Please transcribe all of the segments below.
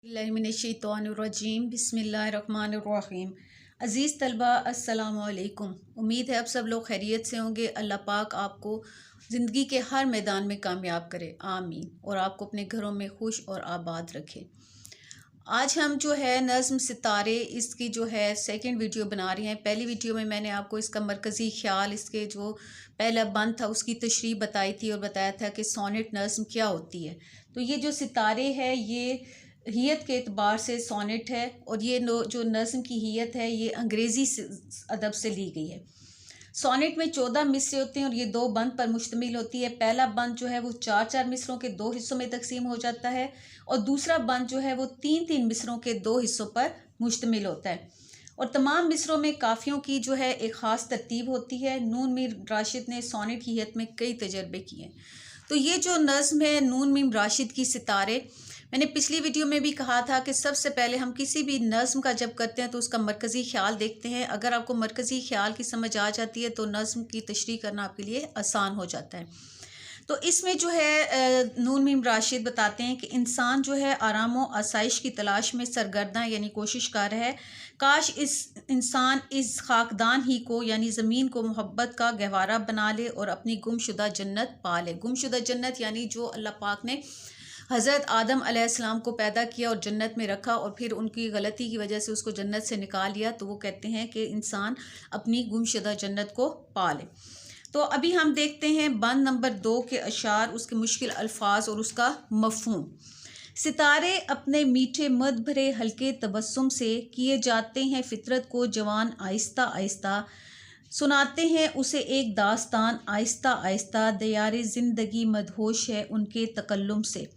बिस्मिल्लाहिर्रहमानिर्रहीम बिस्मिल्लाहिर्रहमानिर्रहीम। अज़ीज़ तलबा अस्सलामु अलैकुम। उम्मीद है आप सब लोग खैरियत से होंगे। अल्लाह पाक आपको ज़िंदगी के हर मैदान में कामयाब करे, आमीन, और आपको अपने घरों में खुश और आबाद रखे। आज हम जो है नज़्म सितारे इसकी जो है सेकंड वीडियो बना रहे हैं। पहली वीडियो में मैंने आपको इसका मरकज़ी ख्याल, इसके जो पहला बंद था उसकी तशरीह बताई थी और बताया था कि सोनेट नज़्म क्या होती है। तो ये जो सितारे है ये हियत के एतबार से सोनेट है, और ये जो नज़्म की हियत है ये अंग्रेज़ी अदब से ली गई है। सोनेट में 14 मिसरे होते हैं और ये 2 बंद पर मुश्तमिल होती है। पहला बंद जो है वो 4-4 मिसरों के 2 हिस्सों में तकसीम हो जाता है, और दूसरा बंद जो है वो 3-3 मिसरों के 2 हिस्सों पर मुश्तमिल होता है। और तमाम मिसरों में काफ़ियों की जो है एक ख़ास तरतीब होती है। नून मीम राशिद ने सोनेट की हियत में कई तजर्बे किए हैं। तो ये जो नज़्म है नून मीम राशिद की सितारे, मैंने पिछली वीडियो में भी कहा था कि सबसे पहले हम किसी भी नज़्म का जब करते हैं तो उसका मरकज़ी ख्याल देखते हैं। अगर आपको मरकज़ी ख्याल की समझ आ जाती है तो नज़्म की तशरीह करना आपके लिए आसान हो जाता है। तो इसमें जो है नून मीम राशिद बताते हैं कि इंसान जो है आराम व आसाइश की तलाश में सरगर्दा यानी कोशिश कर रहा है। काश इस इंसान इस खाकदान ही को यानी ज़मीन को मोहब्बत का गहवारा बना ले और अपनी गुमशुदा जन्नत पा ले। गुमशुदा जन्नत यानी जो अल्लाह पाक ने हज़रत आदम अलैहिस्सलाम को पैदा किया और जन्नत में रखा और फिर उनकी गलती की वजह से उसको जन्नत से निकाल लिया, तो वो कहते हैं कि इंसान अपनी गुमशुदा जन्नत को पा ले। तो अभी हम देखते हैं बंद नंबर 2 के अशार, उसके मुश्किल अल्फाज और उसका मफ़हूम। सितारे अपने मीठे मद भरे हल्के तबस्सुम से किए जाते हैं फितरत को जवान, आहिस्ता आहिस्ता सुनाते हैं उसे एक दास्तान, आहिस्ता आहिस्ता दयारे ज़िंदगी मदहोश है उनके तकल्लुम से।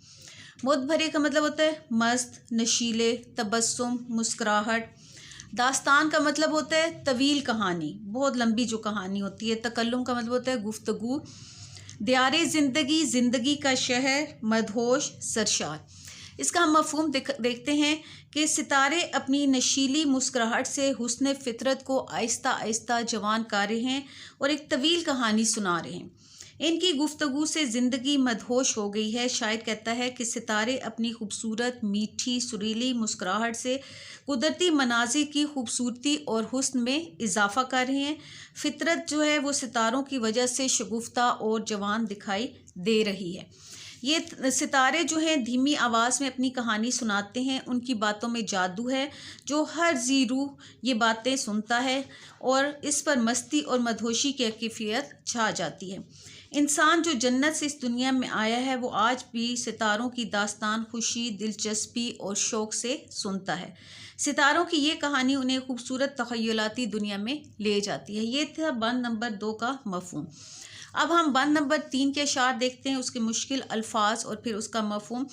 मद भरे का मतलब होता है मस्त, नशीले, तबस्सुम, मुस्कुराहट। दास्तान का मतलब होता है तवील कहानी, बहुत लंबी जो कहानी होती है। तकल्लुम का मतलब होता है गुफ्तगू। दियारे ज़िंदगी, ज़िंदगी का शहर, मदहोश, सरशार। इसका हम मफ़हूम देखते हैं कि सितारे अपनी नशीली मुस्कुराहट से हुस्न फितरत को आहिस्ता आहिस्ता जवान कर रहे हैं और एक तवील कहानी सुना रहे हैं। इनकी गुफ्तगू से ज़िंदगी मदहोश हो गई है। शायर कहता है कि सितारे अपनी खूबसूरत, मीठी, सुरीली मुस्कुराहट से कुदरती मनाज़िर की खूबसूरती और हुस्न में इजाफ़ा कर रहे हैं। फितरत जो है वो सितारों की वजह से शगुफ्ता और जवान दिखाई दे रही है। ये सितारे जो हैं धीमी आवाज़ में अपनी कहानी सुनाते हैं। उनकी बातों में जादू है जो हर जी रूह ये बातें सुनता है और इस पर मस्ती और मदहोशी की कैफियत छा जाती है। इंसान जो जन्नत से इस दुनिया में आया है वो आज भी सितारों की दास्तान खुशी, दिलचस्पी और शौक़ से सुनता है। सितारों की ये कहानी उन्हें खूबसूरत तख़य्युलाती दुनिया में ले जाती है। ये था बंद नंबर 2 का मफ़हूम। अब हम बंद नंबर 3 के अशार देखते हैं, उसके मुश्किल अल्फाज और फिर उसका मफ़हूम।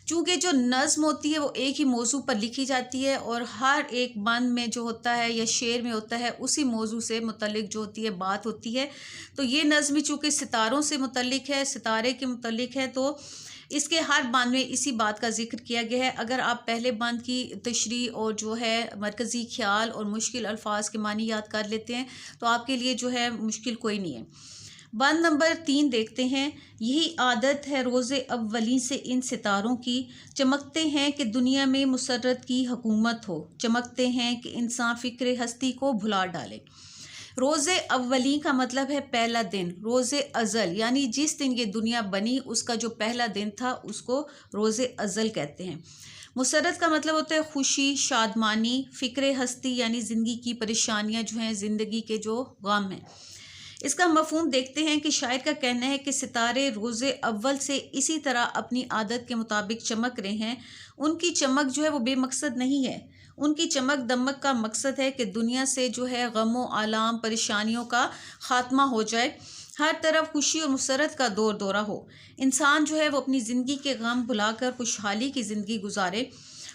चूँकि जो नज़्म होती है वो एक ही मौजू पर लिखी जाती है और हर एक बंद में जो होता है या शेर में होता है उसी मौजू से मुतल्लिक जो होती है बात होती है। तो ये नज़्म चूँकि सितारों से मुतल्लिक है, सितारे के मुतल्लिक है, तो इसके हर बंद में इसी बात का जिक्र किया गया है। अगर आप पहले बंद की तशरीह और जो है मरकज़ी ख्याल और मुश्किल अल्फाज के मानी याद कर लेते हैं तो आपके लिए जो है मुश्किल कोई नहीं है। बंद नंबर 3 देखते हैं। यही आदत है रोज़े अव्वली से इन सितारों की, चमकते हैं कि दुनिया में मुसर्रत की हुकूमत हो, चमकते हैं कि इंसान फ़िक्र हस्ती को भुला डाले। रोज़े अव्वली का मतलब है पहला दिन। रोज़े अज़ल यानी जिस दिन ये दुनिया बनी उसका जो पहला दिन था उसको रोज़े अज़ल कहते हैं। मुसर्रत का मतलब होता है खुशी, शादमानी। फ़िक्र हस्ती यानी ज़िंदगी की परेशानियाँ जो हैं, ज़िंदगी के जो गम हैं। इसका मफ़हूम देखते हैं कि शायर का कहना है कि सितारे रोज़े अव्वल से इसी तरह अपनी आदत के मुताबिक चमक रहे हैं। उनकी चमक जो है वो बेमकसद नहीं है। उनकी चमक दमक का मकसद है कि दुनिया से जो है गमों, आलाम, परेशानियों का ख़ात्मा हो जाए, हर तरफ खुशी और मुसर्रत का दौर दौरा हो। इंसान जो है वो अपनी ज़िंदगी के गम भुलाकर खुशहाली की ज़िंदगी गुजारे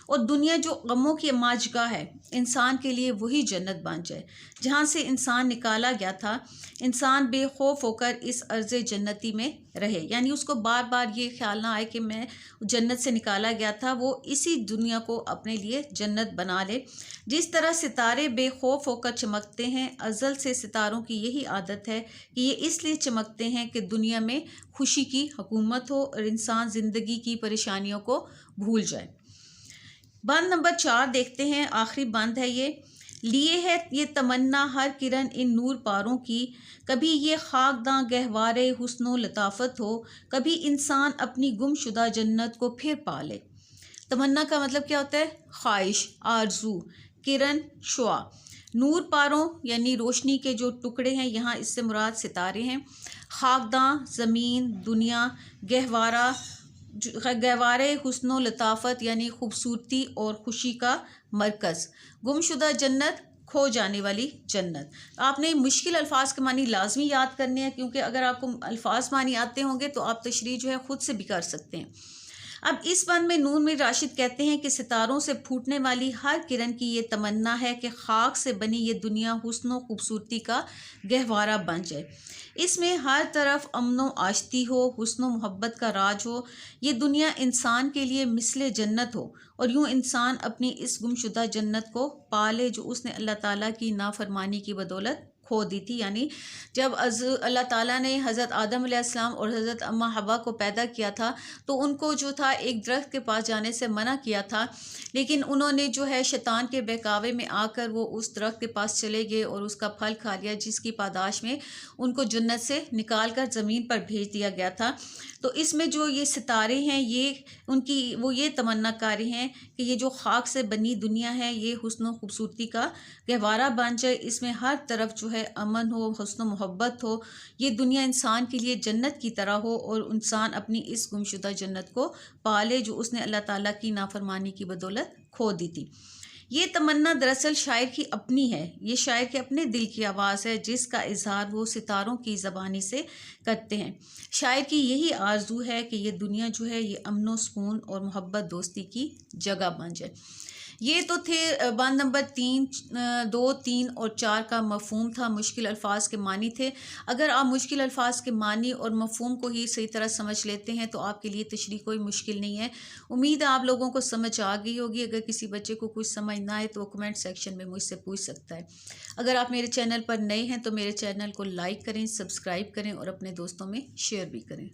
और दुनिया जो गमों की माजगाह है इंसान के लिए वही जन्नत बन जाए जहाँ से इंसान निकाला गया था। इंसान बेखौफ होकर इस अर्ज़ जन्नती में रहे, यानी उसको बार बार ये ख्याल ना आए कि मैं जन्नत से निकाला गया था, वो इसी दुनिया को अपने लिए जन्नत बना ले। जिस तरह सितारे बेखौफ होकर चमकते हैं, अज़ल से सितारों की यही आदत है कि ये इसलिए चमकते हैं कि दुनिया में खुशी की हुकूमत हो और इंसान ज़िंदगी की परेशानियों को भूल जाए। बंद नंबर 4 देखते हैं, आखिरी बंद है ये। लिए है ये तमन्ना हर किरण इन नूर पारों की, कभी ये खाकदां गहवारे हुस्नो लताफत हो, कभी इंसान अपनी गुमशुदा जन्नत को फिर पाले। तमन्ना का मतलब क्या होता है? ख्वाहिश, आरजू। किरण, शुआ। नूर पारों यानी रोशनी के जो टुकड़े हैं, यहाँ इससे मुराद सितारे हैं। खाकदां ज़मीन, दुनिया। गहवारा, गहवारे हुस्नो लताफत यानी खूबसूरती और खुशी का मरकज़। गुमशुदा जन्नत, खो जाने वाली जन्नत। आपने मुश्किल अल्फाज के मानी लाजमी याद करने हैं, क्योंकि अगर आपको अल्फाज मानी आते होंगे तो आप तशरीह जो है ख़ुद से भी कर सकते हैं। अब इस बंद में नून मीर राशिद कहते हैं कि सितारों से फूटने वाली हर किरण की ये तमन्ना है कि खाक से बनी ये दुनिया हुस्न खूबसूरती का गहवारा बन जाए, इसमें हर तरफ अमनो आश्ती हो, हुस्न मोहब्बत का राज हो, ये दुनिया इंसान के लिए मिसले जन्नत हो और यूँ इंसान अपनी इस गुमशुदा जन्नत को पाले जो उसने अल्लाह ताला की नाफरमानी की बदौलत खो दी थी। यानी जब अल्लाह ताला ने हज़रत आदम अलैहिस्सलाम और हज़रत अम्मा हवा को पैदा किया था तो उनको जो था एक दरख्त के पास जाने से मना किया था, लेकिन उन्होंने जो है शैतान के बहकावे में आकर वो उस दरख्त के पास चले गए और उसका फल खा लिया, जिसकी पादाश में उनको जन्नत से निकाल कर ज़मीन पर भेज दिया गया था। तो इसमें जो ये सितारे हैं ये उनकी वो ये तमन्ना कारी हैं कि ये जो खाक से बनी दुनिया है ये हुस्न खूबसूरती का गहवारा बन जाए, इसमें हर तरफ जो है अमन हो, हुस्न मोहब्बत हो, ये दुनिया इंसान के लिए जन्नत की तरह हो और इंसान अपनी इस गुमशुदा जन्नत को पाले जो उसने अल्लाह ताला की नाफरमानी की बदौलत खो दी थी। ये तमन्ना दरअसल शायर की अपनी है, ये शायर के अपने दिल की आवाज़ है जिसका इजहार वो सितारों की ज़बानी से करते हैं। शायर की यही आरजू है कि ये दुनिया जो है ये अमन सुकून और मोहब्बत दोस्ती की जगह बन जाए। ये तो थे बंद नंबर 3, 2, 3 और 4 का मफ़हूम था, मुश्किल अल्फाज के मानी थे। अगर आप मुश्किल अल्फाज के मानी और मफ़हूम को ही सही तरह समझ लेते हैं तो आपके लिए तशरीह कोई मुश्किल नहीं है। उम्मीद है आप लोगों को समझ आ गई होगी। अगर किसी बच्चे को कुछ समझ ना आए तो वो कमेंट सेक्शन में मुझसे पूछ सकता है। अगर आप मेरे चैनल पर नए हैं तो मेरे चैनल को लाइक करें, सब्सक्राइब करें और अपने दोस्तों में शेयर भी करें।